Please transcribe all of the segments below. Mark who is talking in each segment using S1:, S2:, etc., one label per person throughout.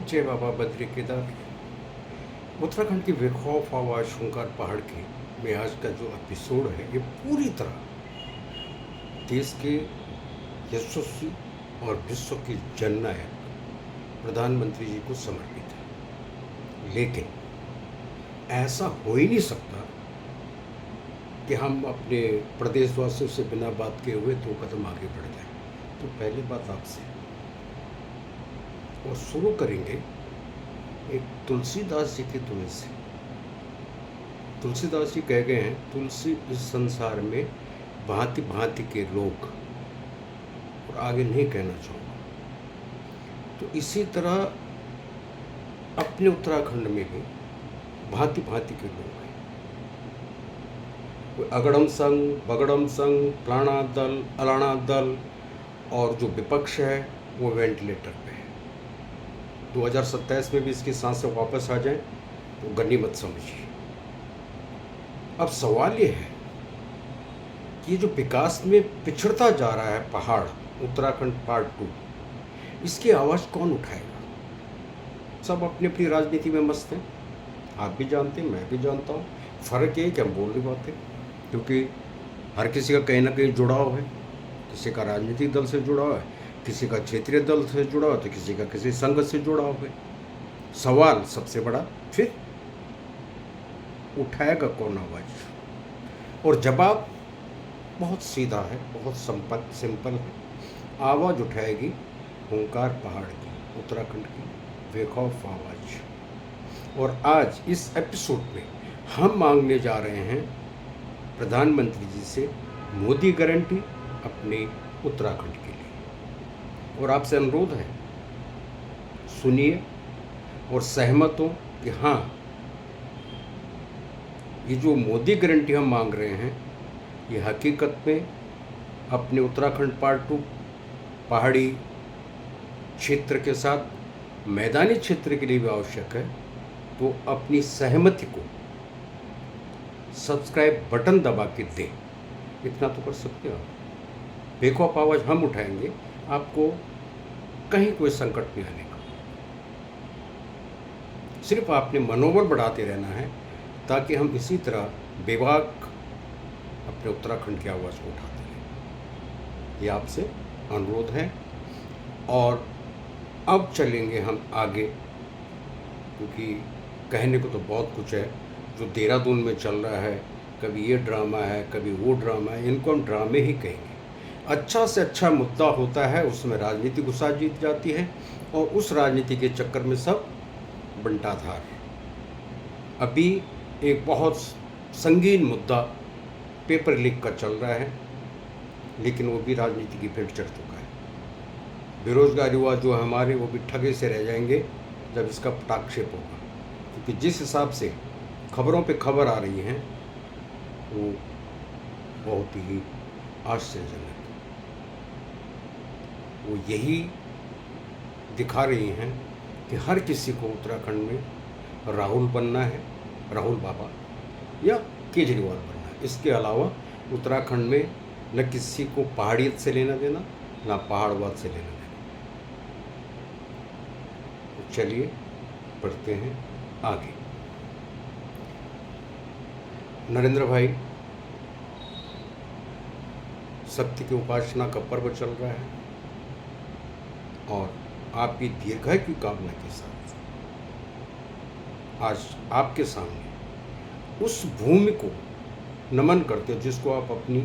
S1: जय बाबा बद्री केदार। उत्तराखंड की बेखौफ आवाज़ शुंकार पहाड़ की में आज का जो एपिसोड है ये पूरी तरह देश के यशस्वी और विश्व की जननायक प्रधानमंत्री जी को समर्पित है। लेकिन ऐसा हो ही नहीं सकता कि हम अपने प्रदेशवासियों से बिना बात किए हुए 2 कदम आगे बढ़ जाएं। तो पहली बात आपसे और शुरू करेंगे एक तुलसीदास जी की धुन से। तुलसीदास जी कह गए हैं, तुलसी इस संसार में भांति भांति के लोग, और आगे नहीं कहना चाहूँगा। तो इसी तरह अपने उत्तराखंड में भी भांति भांति के लोग हैं। कोई अगड़म संघ, बगड़म संघ, फलाना दल, अलाना दल, और जो विपक्ष है वो वेंटिलेटर पे है। 2027 में भी इसकी सांसें वापस आ जाएं तो गनीमत समझिए। अब सवाल ये है कि ये जो विकास में पिछड़ता जा रहा है पहाड़, उत्तराखंड पार्ट 2, इसकी आवाज़ कौन उठाएगा? सब अपनी अपनी राजनीति में मस्त हैं, आप भी जानते हैं, मैं भी जानता हूँ। फ़र्क ये है कि हम बोल नहीं पाते, क्योंकि हर किसी का कहीं ना कहीं जुड़ाव है। किसी का राजनीतिक दल से जुड़ाव है, किसी का क्षेत्रीय दल से जुड़ा हो, तो किसी का किसी संघ से जुड़ा हो। सवाल सबसे बड़ा फिर उठाएगा कौन आवाज़? और जवाब बहुत सीधा है, बहुत सिंपल है। आवाज़ उठाएगी हुंकार पहाड़ की, उत्तराखंड की बेखौफ आवाज़। और आज इस एपिसोड में हम मांगने जा रहे हैं प्रधानमंत्री जी से मोदी गारंटी अपने उत्तराखंड के लिए। और आपसे अनुरोध है, सुनिए और सहमत हो कि हाँ, ये जो मोदी गारंटी हम मांग रहे हैं ये हकीकत में अपने उत्तराखंड पार्ट 2 पहाड़ी क्षेत्र के साथ मैदानी क्षेत्र के लिए भी आवश्यक है। तो अपनी सहमति को सब्सक्राइब बटन दबा के दें, इतना तो कर सकते हो आप। बेखौफ आवाज़ हम उठाएंगे, आपको कहीं कोई संकट नहीं आने का। सिर्फ आपने मनोबल बढ़ाते रहना है, ताकि हम इसी तरह बेबाक अपने उत्तराखंड की आवाज़ को उठाते रहें। ये आपसे अनुरोध है। और अब चलेंगे हम आगे, क्योंकि कहने को तो बहुत कुछ है जो देहरादून में चल रहा है। कभी ये ड्रामा है, कभी वो ड्रामा है, इनको हम ड्रामे ही कहेंगे। अच्छा से अच्छा मुद्दा होता है, उसमें राजनीति गुस्सा जीत जाती है, और उस राजनीति के चक्कर में सब बंटाधार। अभी एक बहुत संगीन मुद्दा पेपर लीक का चल रहा है, लेकिन वो भी राजनीति की भेंट चढ़ चुका है। बेरोजगार युवा जो हमारे, वो भी ठगे से रह जाएंगे जब इसका पटाक्षेप होगा। क्योंकि जिस हिसाब से खबरों पे खबर आ रही हैं वो बहुत ही आश्चर्यजनक। वो यही दिखा रही हैं कि हर किसी को उत्तराखंड में राहुल बनना है, राहुल बाबा, या केजरीवाल बनना है। इसके अलावा उत्तराखंड में न किसी को पहाड़ियत से लेना देना, ना पहाड़वाद से लेना देना। तो चलिए बढ़ते हैं आगे। नरेंद्र भाई, सत्य की उपासना का पर्व चल रहा है, और आपकी दीर्घायु की कामना के साथ आज आपके सामने उस भूमि को नमन करते हो जिसको आप अपनी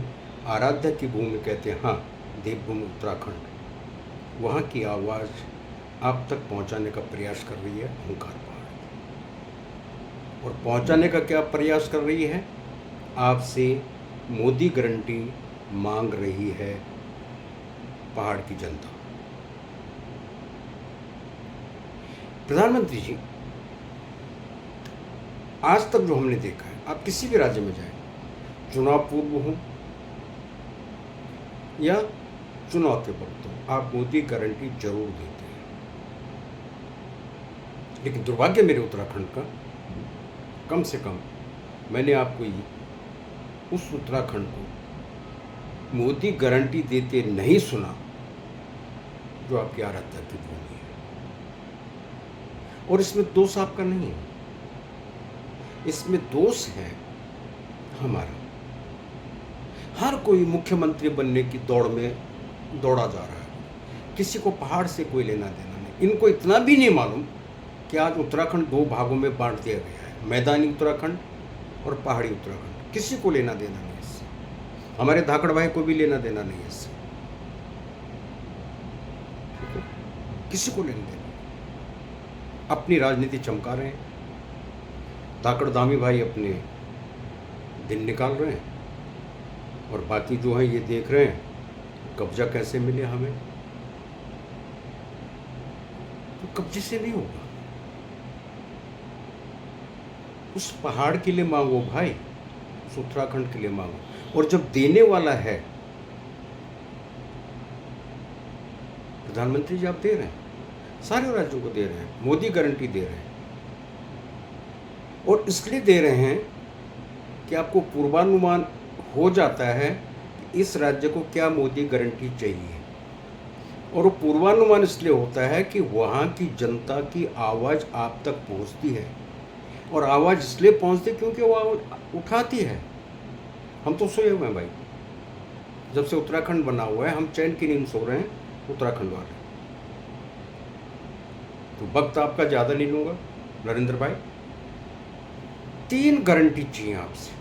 S1: आराध्या की भूमि कहते हैं। हाँ, देवभूमि उत्तराखंड, वहाँ की आवाज़ आप तक पहुँचाने का प्रयास कर रही है हुंकार पहाड़। और पहुँचाने का क्या प्रयास कर रही है? आपसे मोदी गारंटी मांग रही है पहाड़ की जनता। प्रधानमंत्री जी, आज तक जो हमने देखा है, आप किसी भी राज्य में जाएं, चुनाव पूर्व हो या चुनाव के वक्त हो, आप मोदी गारंटी जरूर देते हैं। लेकिन दुर्भाग्य मेरे उत्तराखंड का, कम से कम मैंने आपको उस उत्तराखंड को मोदी गारंटी देते नहीं सुना जो आपकी आराध्या की भूमि है। और इसमें दोष आपका नहीं है, इसमें दोष है हमारा। हर कोई मुख्यमंत्री बनने की दौड़ में दौड़ा जा रहा है, किसी को पहाड़ से कोई लेना देना नहीं। इनको इतना भी नहीं मालूम कि आज उत्तराखंड दो भागों में बांट दिया गया है, मैदानी उत्तराखंड और पहाड़ी उत्तराखंड। किसी को लेना देना नहीं इससे, हमारे धाकड़ भाई को भी लेना देना नहीं है इससे, किसी को लेना देना। अपनी राजनीति चमका रहे हैं, धाकड़ दामी भाई अपने दिन निकाल रहे हैं, और बाकी जो है ये देख रहे हैं कब्जा कैसे मिले हमें। तो कब्जे से नहीं होगा, उस पहाड़ के लिए मांगो भाई, उस उत्तराखंड के लिए मांगो। और जब देने वाला है प्रधानमंत्री जी, आप दे रहे हैं, सारे राज्यों को दे रहे हैं, मोदी गारंटी दे रहे हैं। और इसलिए दे रहे हैं कि आपको पूर्वानुमान हो जाता है कि इस राज्य को क्या मोदी गारंटी चाहिए। और वो पूर्वानुमान इसलिए होता है कि वहाँ की जनता की आवाज़ आप तक पहुँचती है, और आवाज़ इसलिए पहुँचती क्योंकि वो आवाज़ उठाती है। हम तो सोए हुए हैं भाई, जब से उत्तराखंड बना हुआ है हम चैन की नींद सो रहे हैं उत्तराखंड वाले। तो वक्त आपका ज़्यादा नहीं लूँगा नरेंद्र भाई, 3 गारंटी चाहिए आपसे,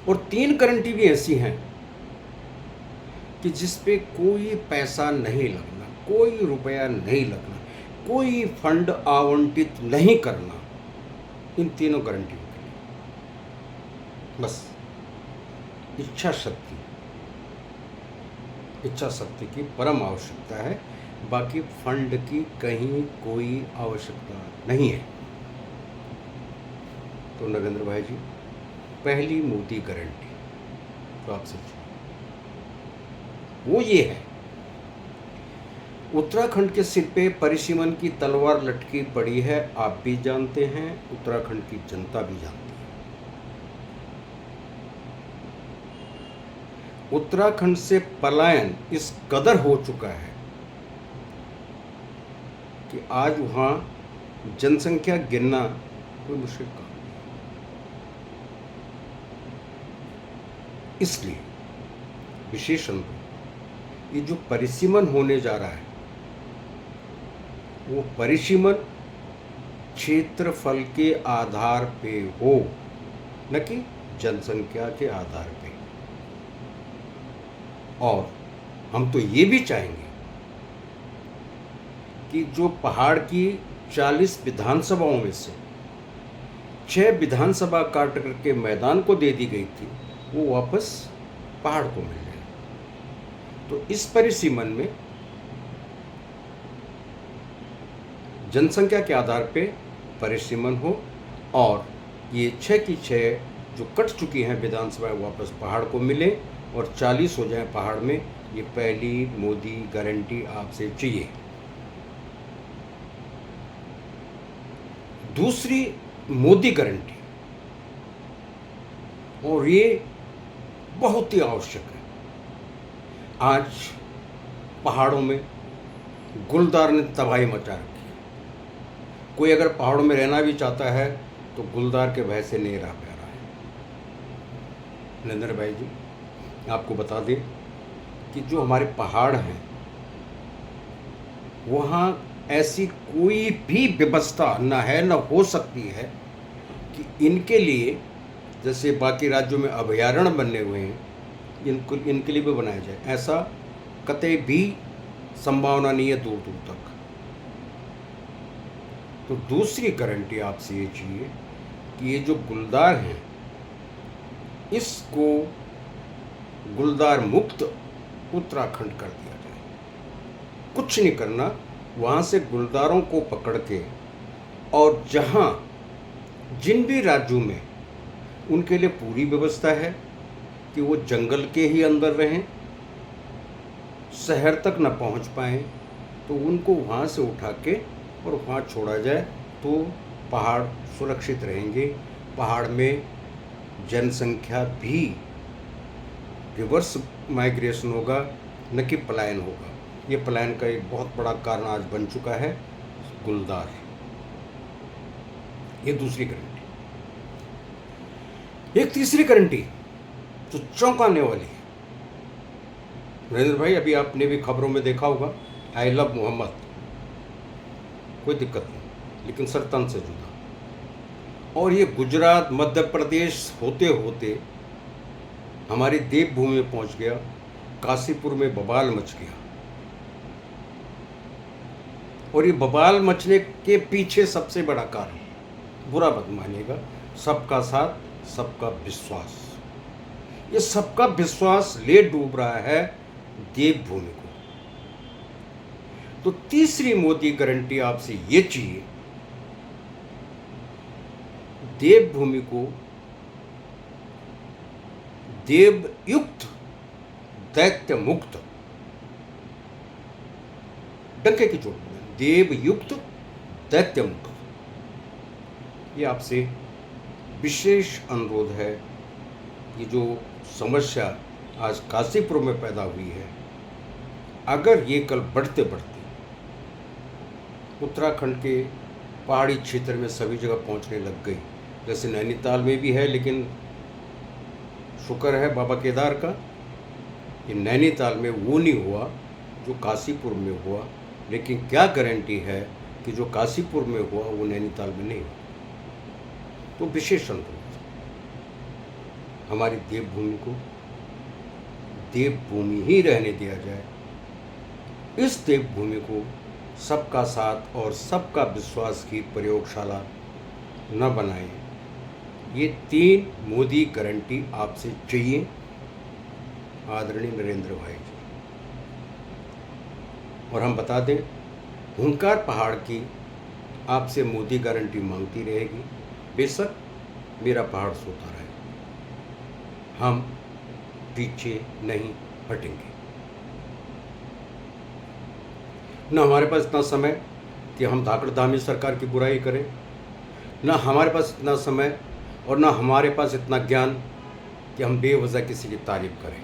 S1: और 3 गारंटी भी ऐसी हैं कि जिस पे कोई पैसा नहीं लगना, कोई रुपया नहीं लगना, कोई फंड आवंटित नहीं करना, इन तीनों गारंटियों के लिए बस इच्छा शक्ति की परम आवश्यकता है, बाकी फंड की कहीं कोई आवश्यकता नहीं है। तो नरेंद्र भाई जी, पहली मोदी गारंटी तो आपसे वो ये है, उत्तराखंड के सिर पे परिसीमन की तलवार लटकी पड़ी है, आप भी जानते हैं, उत्तराखंड की जनता भी जानती है। उत्तराखंड से पलायन इस कदर हो चुका है कि आज वहाँ जनसंख्या गिनना कोई मुश्किल काम नहीं। इसलिए विशेषण ये जो परिसीमन होने जा रहा है, वो परिसीमन क्षेत्रफल के आधार पे हो, न कि जनसंख्या के आधार पे। और हम तो ये भी चाहेंगे कि जो पहाड़ की 40 विधानसभाओं में से 6 विधानसभा काट करके मैदान को दे दी गई थी, वो वापस पहाड़ को मिल जाए। तो इस परिसीमन में जनसंख्या के आधार पे परिसीमन हो, और ये 6 की 6 जो कट चुकी हैं विधानसभाएं वापस पहाड़ को मिले, और 40 हो जाए पहाड़ में। ये पहली मोदी गारंटी आपसे चाहिए। दूसरी मोदी गारंटी, और ये बहुत ही आवश्यक है, आज पहाड़ों में गुलदार ने तबाही मचा रखी है। कोई अगर पहाड़ों में रहना भी चाहता है तो गुलदार के भय से नहीं रह पा रहा है। नरेंद्र भाई जी, आपको बता दें कि जो हमारे पहाड़ हैं, वहाँ ऐसी कोई भी व्यवस्था न है, न हो सकती है कि इनके लिए, जैसे बाकी राज्यों में अभयारण्य बने हुए हैं, इनके लिए भी बनाया जाए, ऐसा कतई भी संभावना नहीं है दूर दूर तक। तो दूसरी गारंटी आपसे ये चाहिए कि ये जो गुलदार हैं, इसको गुलदार मुक्त उत्तराखंड कर दिया जाए। कुछ नहीं करना, वहाँ से गुलदारों को पकड़ के, और जहाँ जिन भी राज्यों में उनके लिए पूरी व्यवस्था है कि वो जंगल के ही अंदर रहें, शहर तक न पहुँच पाएँ, तो उनको वहाँ से उठा के और वहाँ छोड़ा जाए, तो पहाड़ सुरक्षित रहेंगे। पहाड़ में जनसंख्या भी रिवर्स माइग्रेशन होगा, न कि पलायन होगा। ये पलायन का एक बहुत बड़ा कारण आज बन चुका है। गुलदार। ये दूसरी गारंटी। एक तीसरी गारंटी जो चौंकाने वाली है, नरेंद्र भाई, अभी आपने भी खबरों में देखा होगा, आई लव मोहम्मद, कोई दिक्कत नहीं, लेकिन सर तन से जुदा। और ये गुजरात मध्य प्रदेश होते होते हमारी देवभूमि में पहुंच गया, काशीपुर में बवाल मच गया। और ये बवाल मचने के पीछे सबसे बड़ा कारण, बुरा मत मानिएगा, सबका साथ सबका विश्वास। ये सबका विश्वास ले डूब रहा है देवभूमि को। तो तीसरी मोदी गारंटी आपसे ये चाहिए, देवभूमि को देवयुक्त दैत्य मुक्त, डंके की चोट, देवयुक्त दैत्य मुक्त। ये आपसे विशेष अनुरोध है। ये जो समस्या आज काशीपुर में पैदा हुई है, अगर ये कल बढ़ते बढ़ते उत्तराखंड के पहाड़ी क्षेत्र में सभी जगह पहुंचने लग गई, जैसे नैनीताल में भी है, लेकिन शुक्र है बाबा केदार का, ये नैनीताल में वो नहीं हुआ जो काशीपुर में हुआ। लेकिन क्या गारंटी है कि जो काशीपुर में हुआ वो नैनीताल में नहीं हुआ। तो विशेष अनुरोध, हमारी देवभूमि को देवभूमि ही रहने दिया जाए। इस देवभूमि को सबका साथ और सबका विश्वास की प्रयोगशाला न बनाएं। ये 3 मोदी गारंटी आपसे चाहिए आदरणीय नरेंद्र भाई जी। और हम बता दें, हुंकार पहाड़ की आपसे मोदी गारंटी मांगती रहेगी। बेशक मेरा पहाड़ सोता रहे, हम पीछे नहीं हटेंगे। न हमारे पास इतना समय कि हम धाकड़धामी सरकार की बुराई करें, न हमारे पास इतना समय और न हमारे पास इतना ज्ञान कि हम बेवजह किसी की तारीफ करें।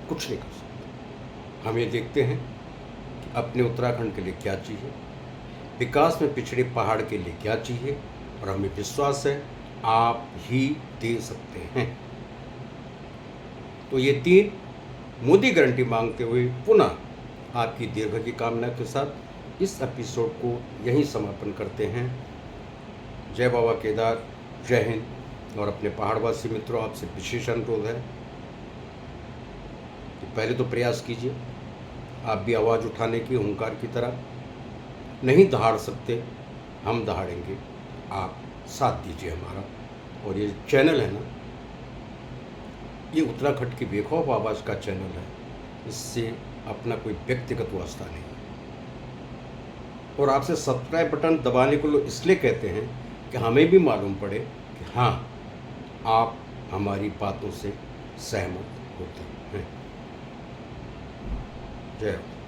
S1: कुछ नहीं कर सकते। हम ये देखते हैं कि अपने उत्तराखंड के लिए क्या चाहिए, विकास में पिछड़े पहाड़ के लिए क्या चाहिए, और हमें विश्वास है आप ही दे सकते हैं। तो ये 3 मोदी गारंटी मांगते हुए पुनः आपकी दीर्घ की कामना के साथ इस एपिसोड को यहीं समापन करते हैं। जय बाबा केदार, जय हिंद। और अपने पहाड़वासी मित्रों, आपसे विशेष अनुरोध है कि पहले तो प्रयास कीजिए आप भी आवाज़ उठाने की, हुंकार की तरह। नहीं दहाड़ सकते, हम दहाड़ेंगे, आप साथ दीजिए हमारा। और ये चैनल है ना, ये उत्तराखंड की बेखौफ आवाज़ का चैनल है, इससे अपना कोई व्यक्तिगत वास्ता नहीं। और आपसे सब्सक्राइब बटन दबाने को लोग इसलिए कहते हैं कि हमें भी मालूम पड़े कि हाँ, आप हमारी बातों से सहमत होते हैं। जय हो।